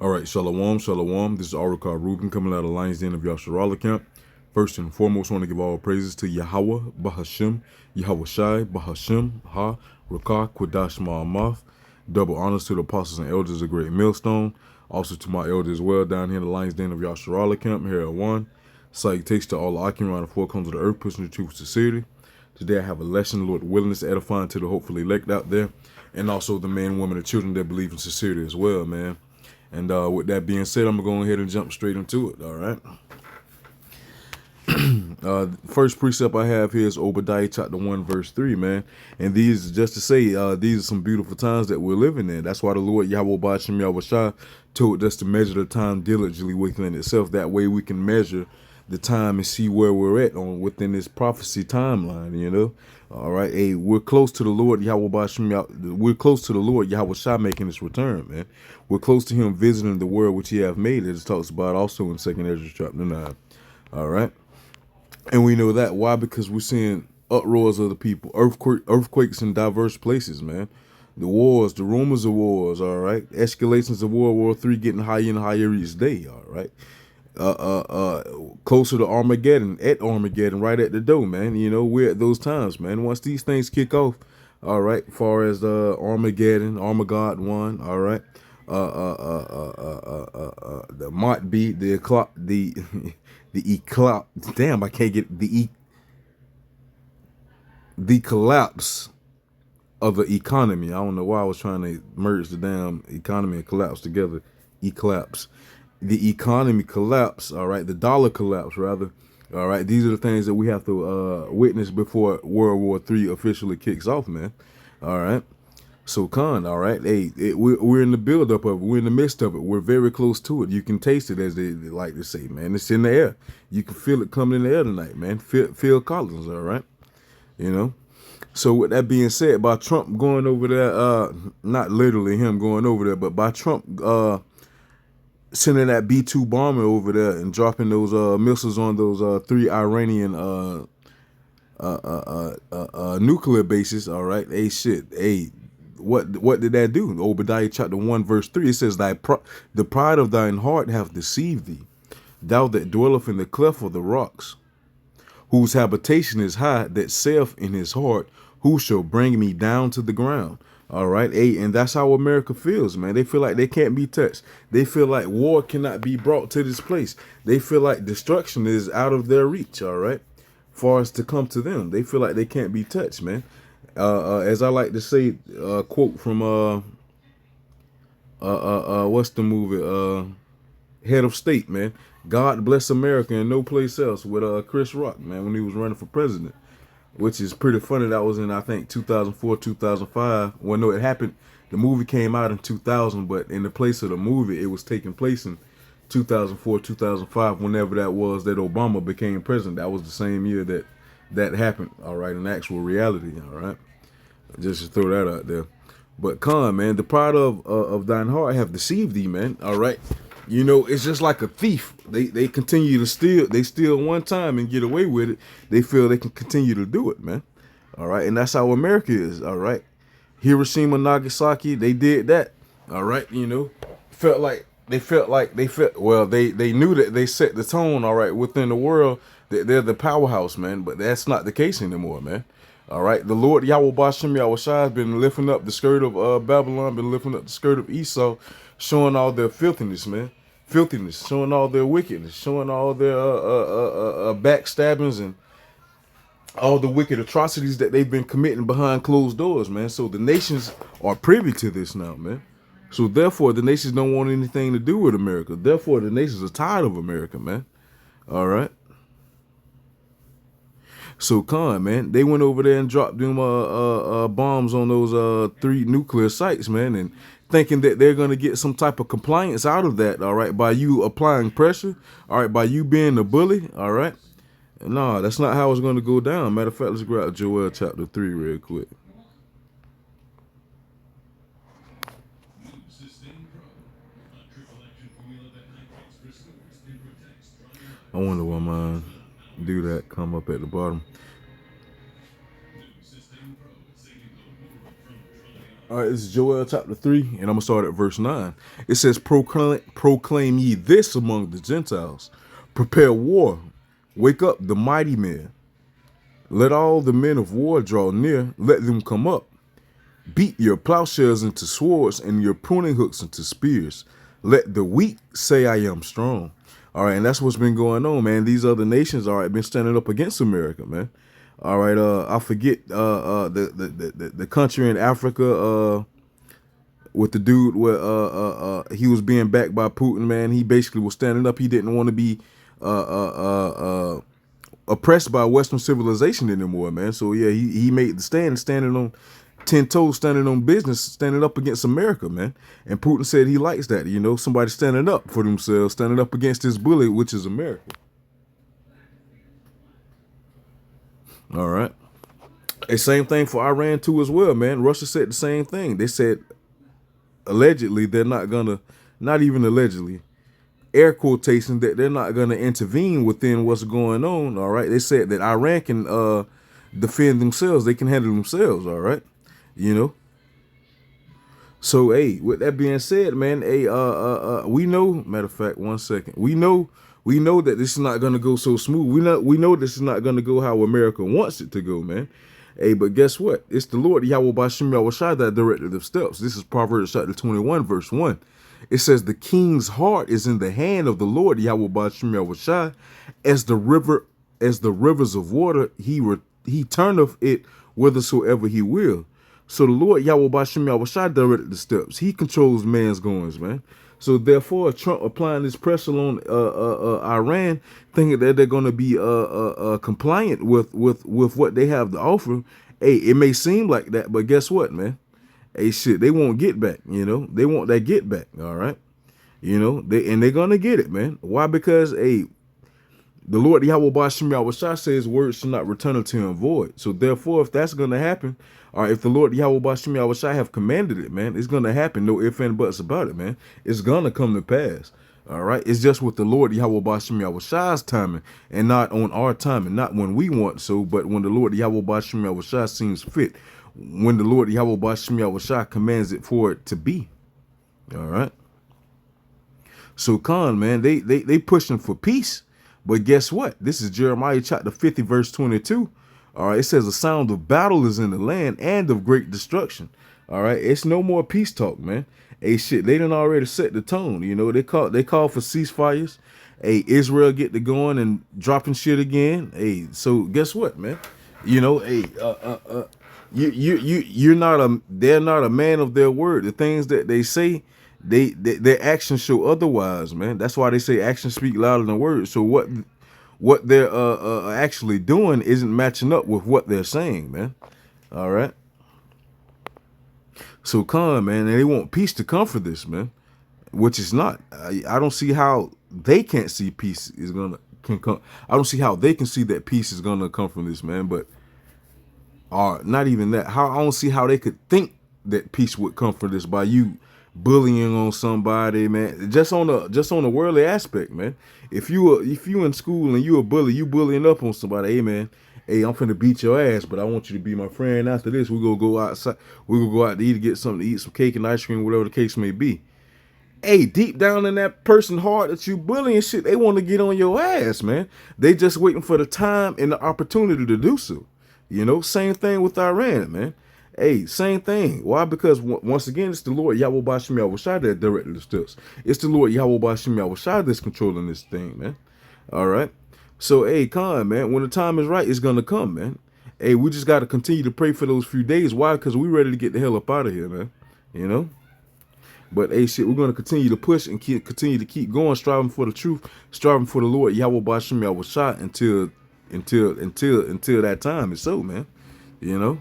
All right, shalom, shalom. This is Arakar Rubin coming out of Lions Den of Yasharala camp. First and foremost, I want to give all praises to Yahweh, Bahashim, Yahweh Shai, Bahashim, Ha, Rakah, Quadash Ma'amath. Double honors to the apostles and elders of Great Millstone. Also to my elders as well down here in the Lions Den of Yasharala camp here at 1. Salutations to all the Akim around the four corners of the earth, pushing the truth with sincerity. Today I have a lesson, Lord willingness, edifying to the hopefully elect out there, and also the men, women, and children that believe in sincerity as well, man. And with that being said, I'm going to go ahead and jump straight into it, all right? First precept I have here is Obadiah chapter 1, verse 3, man. And these, just to say, these are some beautiful times that we're living in. That's why the Lord Yahweh Ba'ashem Yahweh Shai told us to measure the time diligently within itself. That way we can measure the time and see where we're at on within this prophecy timeline, you know. All right, hey, we're close to the Lord Yahweh Ba'ashem. We're close to the Lord Yahweh Shai making his return, man. We're close to him visiting the world which he have made, as it talks about also in 2nd Ezra chapter 9. All right, and we know that why? Because we're seeing uproars of the people, earthquakes in diverse places, man. The wars, the rumors of wars, all right. Escalations of World War III getting higher and higher each day, all right. Closer to Armageddon, right at the door, man. You know, we're at those times, man. Once these things kick off, all right, far as Armageddon, Armageddon 1, all right. The might be the the eclipse. Damn, I can't get the collapse of the economy. I don't know why I was trying to merge the damn economy and collapse together. Eclipse. The economy collapse, all right, the dollar collapse, rather, all right. These are the things that we have to witness before World War III officially kicks off, man, all right. So, all right, hey, we're in the buildup of it. We're in the midst of it. We're very close to it. You can taste it, as they like to say, man. It's in the air. You can feel it coming in the air tonight, man. Phil Collins, all right, you know. So with that being said, by Trump going over there, not literally him going over there, but by Trump sending that B-2 bomber over there and dropping those missiles on those 3 Iranian nuclear bases, all right. Hey, shit. Hey, what did that do? Obadiah chapter 1, verse 3, it says, the pride of thine heart hath deceived thee, thou that dwelleth in the cleft of the rocks, whose habitation is high, that saith in his heart, who shall bring me down to the ground? All right, hey, and that's how America feels, man. They feel like they can't be touched. They feel like war cannot be brought to this place. They feel like destruction is out of their reach, all right, far as to come to them. They feel like they can't be touched, man. As I like to say, quote from what's the movie? Head of State, man. God bless America and no place else, with Chris Rock, man, when he was running for president. Which is pretty funny. That was in, I think, 2004, 2005. Well, no, it happened. The movie came out in 2000, but in the place of the movie, it was taking place in 2004, 2005, whenever that was that Obama became president. That was the same year that happened, all right, in actual reality, all right? Just to throw that out there. But man, the pride of thine heart have deceived thee, man, all right? You know, it's just like a thief. They continue to steal. They steal one time and get away with it. They feel they can continue to do it, man. All right, and that's how America is. All right, Hiroshima, Nagasaki, they did that. All right, you know, they felt. Well, they knew that they set the tone. All right, within the world that they're the powerhouse, man. But that's not the case anymore, man. All right, the Lord Yahweh Bashem Yahweh Shai has been lifting up the skirt of Babylon, been lifting up the skirt of Esau, showing all their filthiness, man. Filthiness, showing all their wickedness, showing all their backstabbings and all the wicked atrocities that they've been committing behind closed doors, man. So the nations are privy to this now, man. So therefore, the nations don't want anything to do with America. Therefore, the nations are tired of America, man. All right. So man, they went over there and dropped them bombs on those 3 nuclear sites, man, and thinking that they're gonna get some type of compliance out of that, all right, by you applying pressure, all right, by you being a bully, all right. No, that's not how it's gonna go down. Matter of fact, let's grab Joel chapter 3 real quick. I wonder why mine do that. Come up at the bottom. All right, this is Joel chapter 3, and I'm going to start at verse 9. It says, proclaim ye this among the Gentiles. Prepare war. Wake up the mighty men. Let all the men of war draw near. Let them come up. Beat your plowshares into swords and your pruning hooks into spears. Let the weak say, I am strong. All right, and that's what's been going on, man. These other nations, all right, been standing up against America, man. All right, I forget the country in Africa with the dude where he was being backed by Putin, man. He basically was standing up. He didn't want to be oppressed by Western civilization anymore, man. So yeah, he made the stand, standing on 10 toes, standing on business, standing up against America, man. And Putin said he likes that, you know, somebody standing up for themselves, standing up against this bully, which is America. All right. And same thing for Iran too as well, man. Russia said the same thing. They said allegedly they're not gonna, not even allegedly, air quotation, that they're not gonna intervene within what's going on. All right. They said that Iran can defend themselves. They can handle themselves. All right. You know. So hey, with that being said, man, hey, we know. Matter of fact, 1 second. We know that this is not gonna go so smooth. We know this is not gonna go how America wants it to go, man. Hey, but guess what? It's the Lord Yahweh Bashim Yahushai that directed the steps. This is Proverbs chapter 21, verse 1. It says, the king's heart is in the hand of the Lord Yahweh Bashim Yahushai, as the rivers of water, he turneth it whithersoever he will. So the Lord Yahweh Bashim Yahushai directed the steps. He controls man's goings, man. So therefore, Trump applying this pressure on Iran, thinking that they're going to be compliant with what they have to offer. Hey, it may seem like that, but guess what, man? Hey, shit, they won't get back. You know, they want that get back. All right, you know, they're gonna get it, man. Why? Because hey, the Lord Yahweh Bashim Yahushai says words should not return unto him void. So therefore, if that's gonna happen, all right, if the Lord Yahweh Bashim Yahushai have commanded it, man, it's gonna happen. No ifs and buts about it, man. It's gonna come to pass. All right, it's just with the Lord Yahweh Bashim Yahushai's timing, and not on our timing, not when we want so, but when the Lord Yahweh Bashim Yahushai seems fit, when the Lord Yahweh Bashim Yahushai commands it for it to be. All right. So Khan, man, they pushing for peace. But guess what? This is Jeremiah chapter 50, verse 22. All right, it says the sound of battle is in the land and of great destruction. All right, it's no more peace talk, man. Hey, shit, they done already set the tone. You know, they call for ceasefires. Hey, Israel get to going and dropping shit again. Hey, so guess what, man? You know, hey, they're not a man of their word. The things that they say, their actions show otherwise, man. That's why they say actions speak louder than words. So what they're actually doing isn't matching up with what they're saying, man. All right. So Khan, man, and they want peace to come for this, man, which is not. I don't see how they can't see peace can come. I don't see how they can see that peace is gonna come from this, man. But not even that. I don't see how they could think that peace would come from this by you bullying on somebody, man. Just on a worldly aspect, man. If you in school and you a bully, you bullying up on somebody, hey man, hey, I'm finna beat your ass, but I want you to be my friend. After this, we're gonna go outside. We're gonna go out to eat, to get something to eat, some cake and ice cream, whatever the case may be. Hey, deep down in that person's heart that you bullying shit, they want to get on your ass, man. They just waiting for the time and the opportunity to do so. You know, same thing with Iran, man. Hey, same thing. Why? Because once again, it's the Lord Yahweh Bashim Yahushai that directed the steps. It's the Lord Yahweh Bashim Yahushai that's controlling this thing, man. All right. So, hey, Khan, man, when the time is right, it's gonna come, man. Hey, we just got to continue to pray for those few days. Why? Because we ready to get the hell up out of here, man. You know. But hey, shit, we're gonna continue to push and continue to keep going, striving for the truth, striving for the Lord Yahweh Bashim Yahushai until that time is so, man. You know.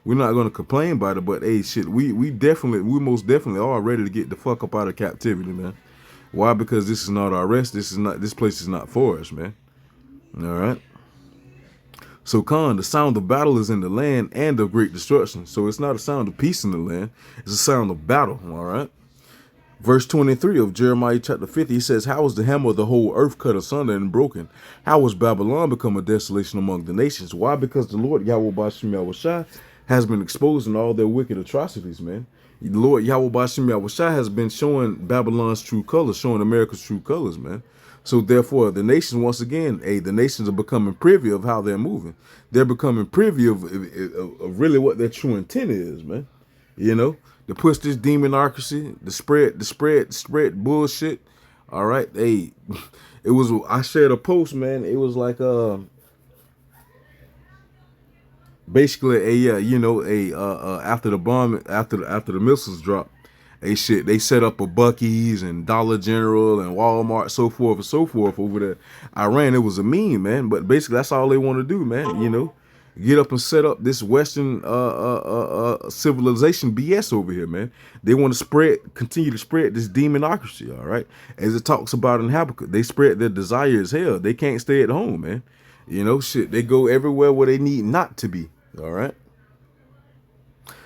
We're not gonna complain about it, but hey, shit, we most definitely are ready to get the fuck up out of captivity, man. Why? Because this is not our rest. This place is not for us, man. All right. So, Khan, the sound of battle is in the land and of great destruction. So it's not a sound of peace in the land; it's a sound of battle. All right. Verse 23 of Jeremiah chapter 50, he says, how was the hammer of the whole earth cut asunder and broken? How was Babylon become a desolation among the nations? Why? Because the Lord Yahweh Bashim Yahushai has been exposing all their wicked atrocities, man. The Lord Yahweh Bashim Yahushua has been showing Babylon's true colors, showing America's true colors, man. So therefore, the nations, once again, the nations are becoming privy of how they're moving. They're becoming privy of really what their true intent is, man. You know, to push this demonocracy, the spread bullshit. All right, hey, I shared a post, man. It was like basically after the bomb, after the missiles dropped, they set up a Buc-ee's and Dollar General and Walmart, so forth and so forth over there. Iran, it was a meme, man, but basically that's all they want to do, man. You know, get up and set up this Western civilization BS over here, man. They want to continue to spread this demonocracy, all right? As it talks about in Habakkuk, they spread their desire as hell. They can't stay at home, man. You know, shit, they go everywhere where they need not to be, all right?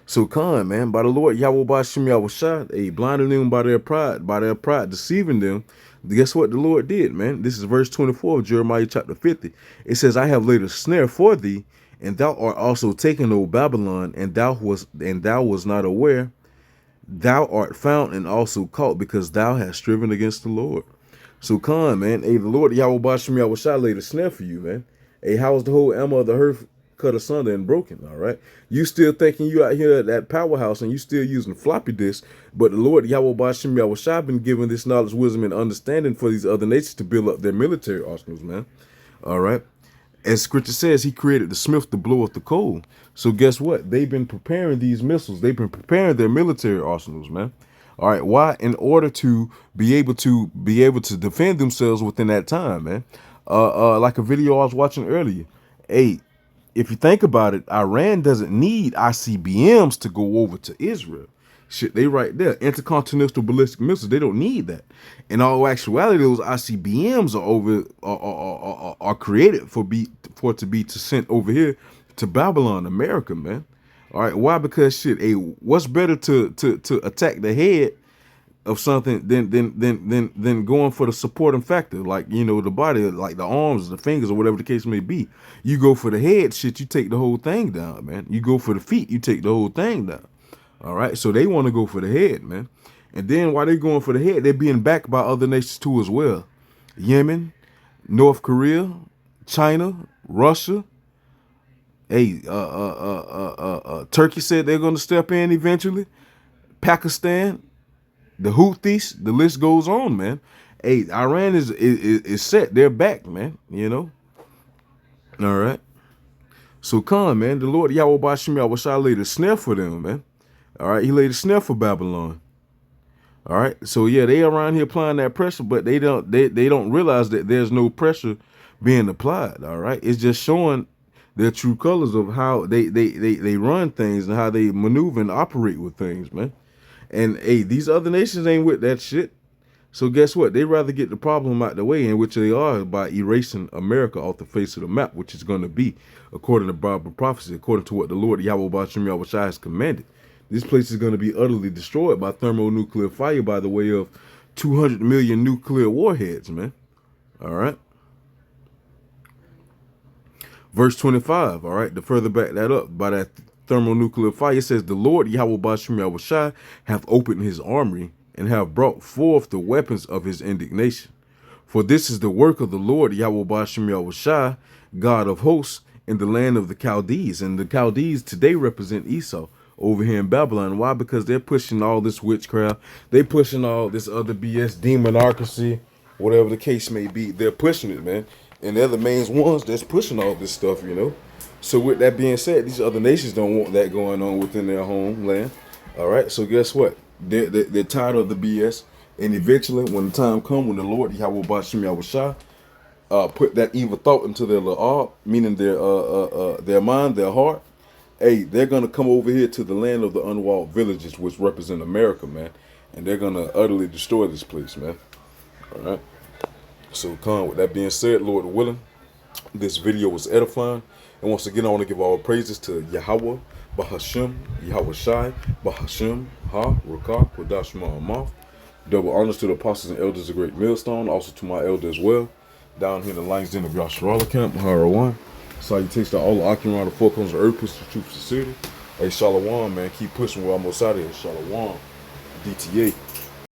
So Khan, man, by the Lord Yahweh Bashim Yahushua, blinding them by their pride, deceiving them. Guess what the Lord did, man? This is verse 24 of Jeremiah chapter 50. It says, I have laid a snare for thee, and thou art also taken, O Babylon, and thou was not aware. Thou art found and also caught, because thou hast striven against the Lord. So Khan, man, the Lord Yahweh Bashim Yahushua laid a snare for you, man. How is the whole emma of the earth cut asunder and broken, all right? You still thinking you out here at that powerhouse and you still using floppy disks, but the Lord Yahweh Bashim Yahushua been giving this knowledge, wisdom, and understanding for these other nations to build up their military arsenals, man. All right? As scripture says, he created the smith to blow up the coal. So guess what? They've been preparing these missiles. They've been preparing their military arsenals, man. All right, why? In order to be able to defend themselves within that time, man. Like a video I was watching earlier. If you think about it, Iran doesn't need ICBMs to go over to Israel. Shit, they right there. Intercontinental ballistic missiles. They don't need that. In all actuality, those ICBMs are created for it to be sent over here to Babylon, America, man. All right, why? Because shit, what's better to attack the head of something than going for the supporting factor, like, you know, the body, like the arms, the fingers, or whatever the case may be. You go for the head, shit, you take the whole thing down, man. You go for the feet, you take the whole thing down. All right, so they want to go for the head, man. And then while they're going for the head, they're being backed by other nations too as well. Yemen, North Korea, China, Russia. Turkey said they're going to step in eventually. Pakistan, the Houthis, the list goes on, man. Iran is set. They're back, man, you know. All right. So Khan, man, the Lord Yahweh Bashim Yahushua laid a snare for them, man. All right, he laid a snare for Babylon. All right, so yeah, they around here applying that pressure, but they don't realize that there's no pressure being applied. All right, it's just showing their true colors of how they run things and how they maneuver and operate with things, man. And these other nations ain't with that shit. So guess what? They rather get the problem out the way, in which they are by erasing America off the face of the map, which is going to be, according to Bible prophecy, according to what the Lord Yahweh Bashim Yahushua has commanded. This place is going to be utterly destroyed by thermonuclear fire by the way of 200 million nuclear warheads, man. All right. Verse 25, all right, to further back that up, by that thermonuclear fire, it says, the Lord Yahweh Bashim Yahushua hath opened his armory and have brought forth the weapons of his indignation. For this is the work of the Lord Yahweh Bashim Yahushua, God of hosts, in the land of the Chaldees. And the Chaldees today represent Esau over here in Babylon. Why? Because they're pushing all this witchcraft. They pushing all this other BS, demonocracy, whatever the case may be. They're pushing it, man. And they're the main ones that's pushing all this stuff, you know. So with that being said, these other nations don't want that going on within their homeland. All right. So guess what? They're tired of the BS. And eventually, when the time comes, when the Lord Yahweh Bashim Yahushua put that evil thought into their la'ar, meaning their mind, their heart, they're going to come over here to the land of the unwalled villages, which represent America, man. And they're going to utterly destroy this place, man. All right. So, Con, with that being said, Lord willing, this video was edifying. And once again, I want to give all praises to Yahweh, Bahashim, Yahweh Shai, Bahashim, Ha, Rakah, Kodash Ma'amah. Double honors to the apostles and elders of Great Millstone, also to my elder as well. Down here in the Lions Den of Yasharala Camp, Mahara 1. Salutations to all the occupants around the four corners of earth, push the troops to city. Hey, Shalom, man. Keep pushing. We're almost out of here. Shalom. DTA.